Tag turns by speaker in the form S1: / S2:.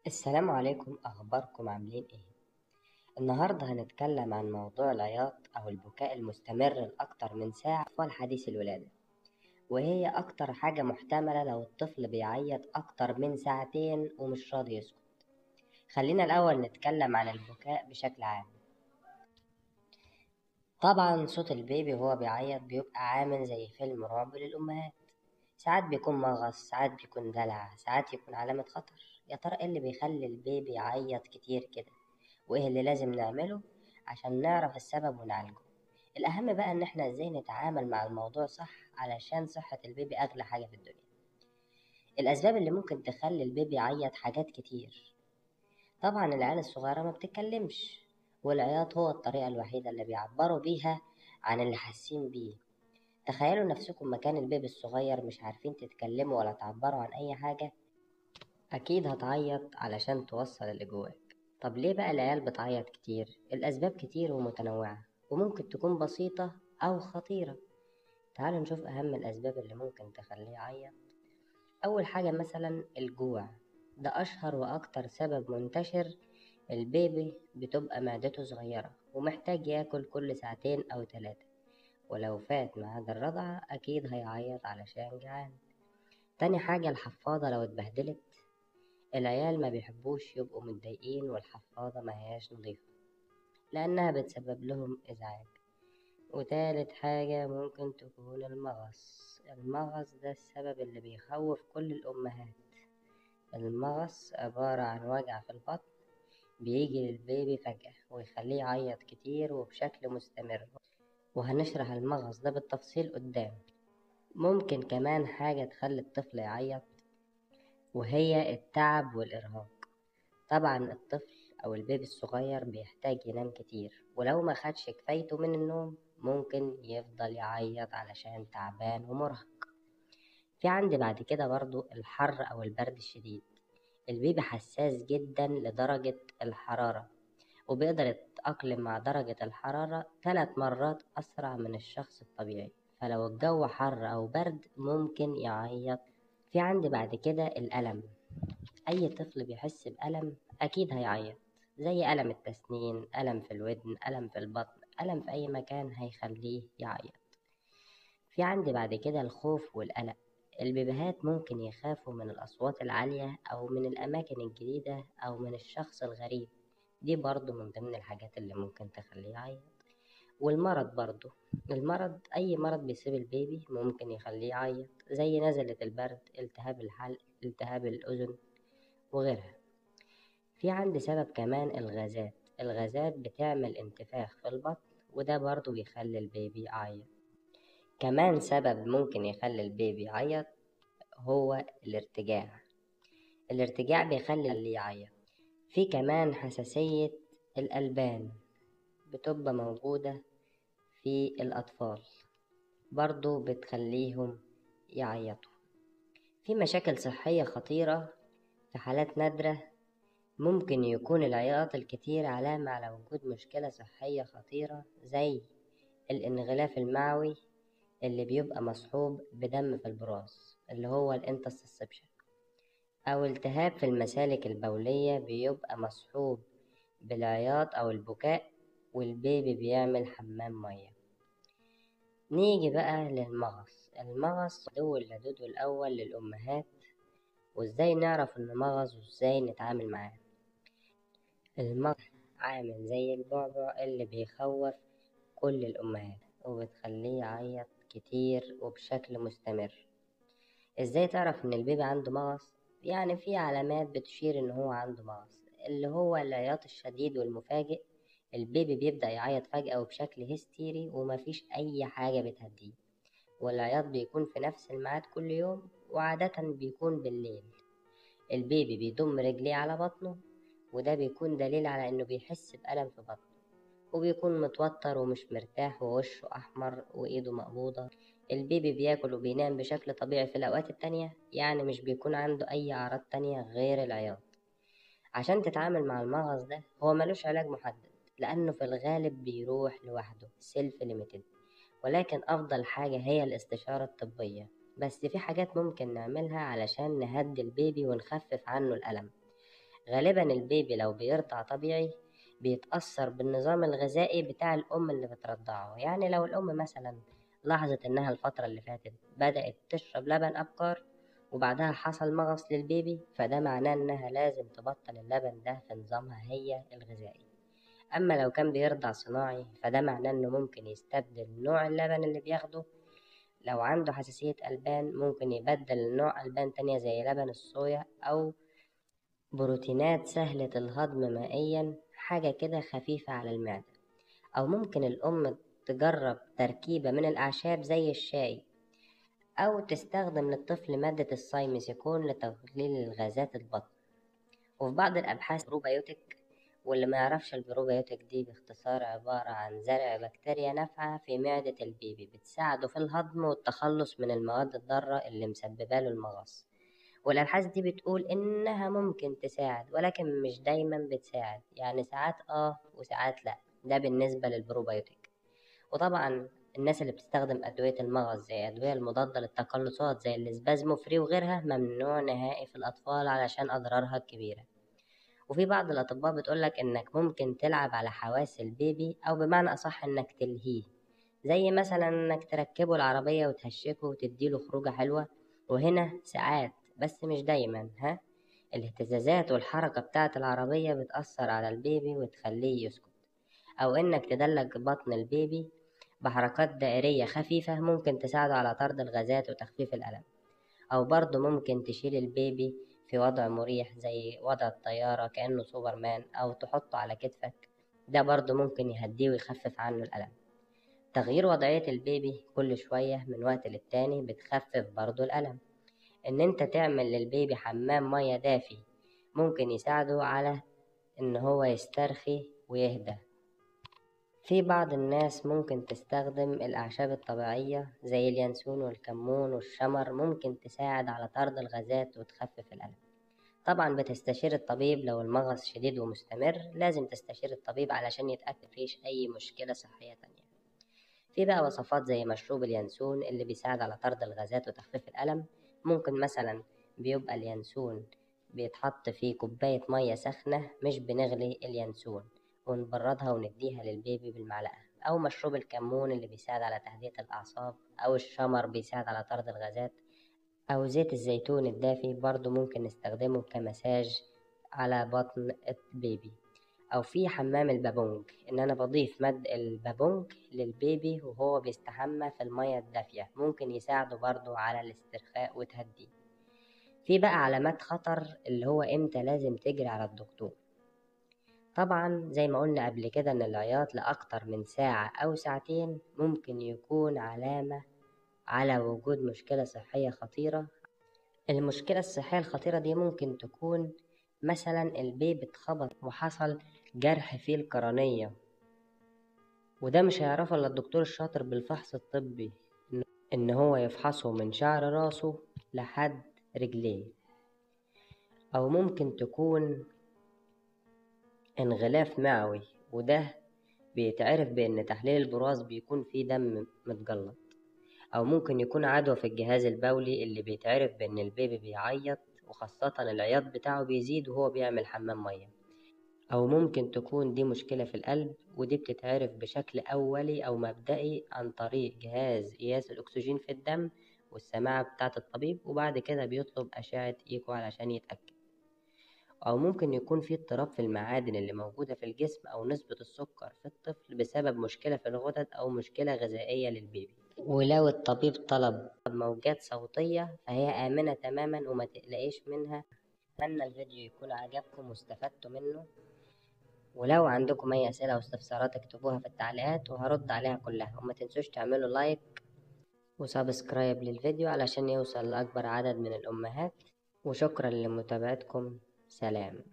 S1: السلام عليكم، أخباركم عاملين إيه؟ النهاردة هنتكلم عن موضوع العياط أو البكاء المستمر لأكتر من ساعة في أطفال حديث الولادة، وهي أكتر حاجة محتملة لو الطفل بيعيط أكتر من ساعتين ومش راضي يسكت. خلينا الأول نتكلم عن البكاء بشكل عام. طبعا صوت البيبي وهو بيعيط بيبقى عامل زي فيلم رعب للأمهات. ساعات بيكون مغص، ساعات بيكون دلع، ساعات يكون علامة خطر. يا ترى إيه اللي بيخلي البيبي يعيط كتير كده؟ وإيه اللي لازم نعمله عشان نعرف السبب ونعالجه؟ الأهم بقى إن إحنا إزاي نتعامل مع الموضوع صح، علشان صحة البيبي أغلى حاجة في الدنيا. الأسباب اللي ممكن تخلي البيبي يعيط حاجات كتير. طبعا العيال الصغيرة ما بتتكلمش، والعياط هو الطريقة الوحيدة اللي بيعبروا بيها عن اللي حاسين بيه. تخيلوا نفسكم مكان البيبي الصغير، مش عارفين تتكلموا ولا تعبروا عن أي حاجة. أكيد هتعيط علشان توصل اللي جواك. طب ليه بقى العيال بتعيط كتير؟ الأسباب كتير ومتنوعة، وممكن تكون بسيطة أو خطيرة. تعالوا نشوف أهم الأسباب اللي ممكن تخليه يعيط. أول حاجة مثلا الجوع، ده أشهر وأكتر سبب منتشر. البيبي بتبقى معدته صغيرة ومحتاج ياكل كل ساعتين أو 3، ولو فات ميعاد الرضعة أكيد هيعيط علشان جعان. تاني حاجة الحفاضة لو اتبهدلت، العيال ما بيحبوش يبقوا متضايقين والحفاضة ما هياش نظيفة، لأنها بتسبب لهم إزعاج. وتالت حاجة ممكن تكون المغص. المغص ده السبب اللي بيخوف كل الأمهات. المغص عبارة عن وجع في البطن بيجي للبيبي فجأة ويخليه يعيط كتير وبشكل مستمر، وهنشرح المغص ده بالتفصيل قدام. ممكن كمان حاجة تخلي الطفل يعيط، وهي التعب والإرهاق. طبعا الطفل أو البيبي الصغير بيحتاج ينام كتير، ولو ما خدش كفايته من النوم ممكن يفضل يعيط علشان تعبان ومرهق. في عندي بعد كده برضو الحر أو البرد الشديد. البيبي حساس جدا لدرجة الحرارة، وبيقدر يتأقلم مع درجة الحرارة 3 مرات أسرع من الشخص الطبيعي. فلو الجو حر أو برد ممكن يعيط. في عندي بعد كده الألم. أي طفل بيحس بألم أكيد هيعيط، زي ألم التسنين، ألم في الودن، ألم في البطن، ألم في أي مكان هيخليه يعيط. في عندي بعد كده الخوف والقلق. البيبيهات ممكن يخافوا من الأصوات العالية أو من الأماكن الجديدة أو من الشخص الغريب. دي برضو من ضمن الحاجات اللي ممكن تخليه يعيط. والمرض برضو، المرض أي مرض بيصيب البيبي ممكن يخليه يعيط، زي نزلة البرد، التهاب الحلق، التهاب الأذن وغيرها. في عندي سبب كمان الغازات. الغازات بتعمل انتفاخ في البطن، وده برضو بيخلي البيبي يعيط. كمان سبب ممكن يخلي البيبي يعيط هو الارتجاع. الارتجاع بيخلي اللي يعيط. في كمان حساسية الألبان، بتبقى موجودة في الأطفال، برضو بتخليهم يعيطوا. في مشاكل صحية خطيرة. في حالات نادرة ممكن يكون العياط الكتير علامة على وجود مشكلة صحية خطيرة، زي الانغلاف المعوي اللي بيبقى مصحوب بدم في البراز اللي هو الانتستسبشن، أو التهاب في المسالك البولية بيبقى مصحوب بالعياط أو البكاء والبيبي بيعمل حمام مية. نيجي بقى للمغص. المغص هو اللدود الأول للأمهات، وإزاي نعرف إنه مغص وإزاي نتعامل معاه. المغص عامل زي البعبع اللي بيخوف كل الأمهات وبتخليه يعيط كتير وبشكل مستمر. ازاي تعرف ان البيبي عنده مغص؟ يعني في علامات بتشير ان هو عنده مغص، اللي هو العياط الشديد والمفاجئ. البيبي بيبدأ يعيط فجأة وبشكل هستيري ومفيش أي حاجة بتهديه، والعياط بيكون في نفس الميعاد كل يوم، وعادة بيكون بالليل. البيبي بيضم رجليه على بطنه، وده بيكون دليل على انه بيحس بألم في بطنه، وبيكون متوتر ومش مرتاح ووشه أحمر وإيده مقبوضة. البيبي بياكل وبينام بشكل طبيعي في الأوقات التانية، يعني مش بيكون عنده أي أعراض تانية غير العياط. عشان تتعامل مع المغص ده، هو ملوش علاج محدد، لأنه في الغالب بيروح لوحده سيلف ليميتد، ولكن أفضل حاجة هي الاستشارة الطبية. بس في حاجات ممكن نعملها علشان نهدي البيبي ونخفف عنه الألم. غالبا البيبي لو بيرضع طبيعي بيتأثر بالنظام الغذائي بتاع الأم اللي بترضعه. يعني لو الأم مثلا لاحظت إنها الفترة اللي فاتت بدأت تشرب لبن أبقار وبعدها حصل مغص للبيبي، فده معناه إنها لازم تبطل اللبن ده في نظامها هي الغذائي. أما لو كان بيرضع صناعي فده معناه إنه ممكن يستبدل نوع اللبن اللي بياخده. لو عنده حساسية ألبان ممكن يبدل نوع ألبان تانية زي لبن الصويا أو بروتينات سهلة الهضم مائيا، حاجة كده خفيفة على المعدة. أو ممكن الأم تجرب تركيبة من الأعشاب زي الشاي، أو تستخدم للطفل مادة السايميسيكون لتقليل الغازات البطن. وفي بعض الأبحاث بروبيوتيك، واللي ما يعرفش البروبيوتيك دي باختصار عبارة عن زرع بكتيريا نافعة في معدة البيبي بتساعده في الهضم والتخلص من المواد الضارة اللي مسببة له المغص. والأبحاث دي بتقول إنها ممكن تساعد ولكن مش دايما بتساعد، يعني ساعات وساعات لأ. ده بالنسبة للبروبيوتيك. وطبعا الناس اللي بتستخدم أدوية المغص زي أدوية المضادة للتقلصات زي الاسبازموفري وغيرها ممنوع نهائي في الأطفال علشان أضرارها الكبيرة. وفي بعض الأطباء بتقولك إنك ممكن تلعب على حواس البيبي، أو بمعنى أصح إنك تلهيه، زي مثلا إنك تركبه العربية وتهشكه وتديله خروجة حلوة. وهنا ساعات بس مش دايما الاهتزازات والحركة بتاعة العربية بتأثر على البيبي وتخليه يسكت. أو إنك تدلك بطن البيبي بحركات دائرية خفيفة ممكن تساعده على طرد الغازات وتخفيف الألم. أو برضه ممكن تشيل البيبي في وضع مريح زي وضع الطيارة كأنه سوبرمان، أو تحطه على كتفك، ده برضه ممكن يهديه ويخفف عنه الألم. تغيير وضعية البيبي كل شوية من وقت للتاني بتخفف برضه الألم. إن أنت تعمل للبيبي حمام مية دافي ممكن يساعده على إن هو يسترخي ويهدى. في بعض الناس ممكن تستخدم الأعشاب الطبيعية زي اليانسون والكمون والشمر، ممكن تساعد على طرد الغازات وتخفف الألم. طبعا بتستشير الطبيب لو المغص شديد ومستمر، لازم تستشير الطبيب علشان يتأكد مفيش أي مشكلة صحية تانية. في بقى وصفات زي مشروب اليانسون اللي بيساعد على طرد الغازات وتخفيف الألم. ممكن مثلا بيبقى اليانسون بيتحط في كوباية مية سخنة، مش بنغلي اليانسون ونبردها ونديها للبيبي بالمعلقة. أو مشروب الكمون اللي بيساعد على تهدئة الأعصاب. أو الشمر بيساعد على طرد الغازات. أو زيت الزيتون الدافي برضو ممكن نستخدمه كمساج على بطن البيبي. أو في حمام البابونج، إن أنا بضيف مد البابونج للبيبي وهو بيستحمى في المية الدافية، ممكن يساعده برضو على الاسترخاء وتهديه. في بقى علامات خطر اللي هو إمتى لازم تجري على الدكتور. طبعا زي ما قلنا قبل كده إن العياط لأكتر من ساعة أو ساعتين ممكن يكون علامة على وجود مشكلة صحية خطيرة. المشكلة الصحية الخطيرة دي ممكن تكون مثلا البيبي اتخبط وحصل جرح في القرنية، وده مش هيعرفه الا الدكتور الشاطر بالفحص الطبي، ان هو يفحصه من شعر راسه لحد رجليه. او ممكن تكون انغلاف معوي، وده بيتعرف بان تحليل البراز بيكون فيه دم متجلط. او ممكن يكون عدوى في الجهاز البولي اللي بيتعرف بان البيبي بيعيط، وخاصة العياط بتاعه بيزيد وهو بيعمل حمام مية. أو ممكن تكون دي مشكلة في القلب، ودي بتتعرف بشكل أولي أو مبدئي عن طريق جهاز قياس الأكسجين في الدم والسماعة بتاعة الطبيب، وبعد كده بيطلب أشعة إيكو علشان يتأكد. أو ممكن يكون في اضطراب في المعادن اللي موجودة في الجسم أو نسبة السكر في الطفل بسبب مشكلة في الغدد أو مشكلة غذائية للبيبي. ولو الطبيب طلب موجات صوتية فهي آمنة تماما وما تقلقيش منها. أتمنى الفيديو يكون عجبكم واستفدتوا منه، ولو عندكم أي أسئلة أو استفسارات اكتبوها في التعليقات وهرد عليها كلها. وما تنسوش تعملوا لايك وسبسكرايب للفيديو علشان يوصل لأكبر عدد من الأمهات. وشكرا لمتابعتكم. سلام.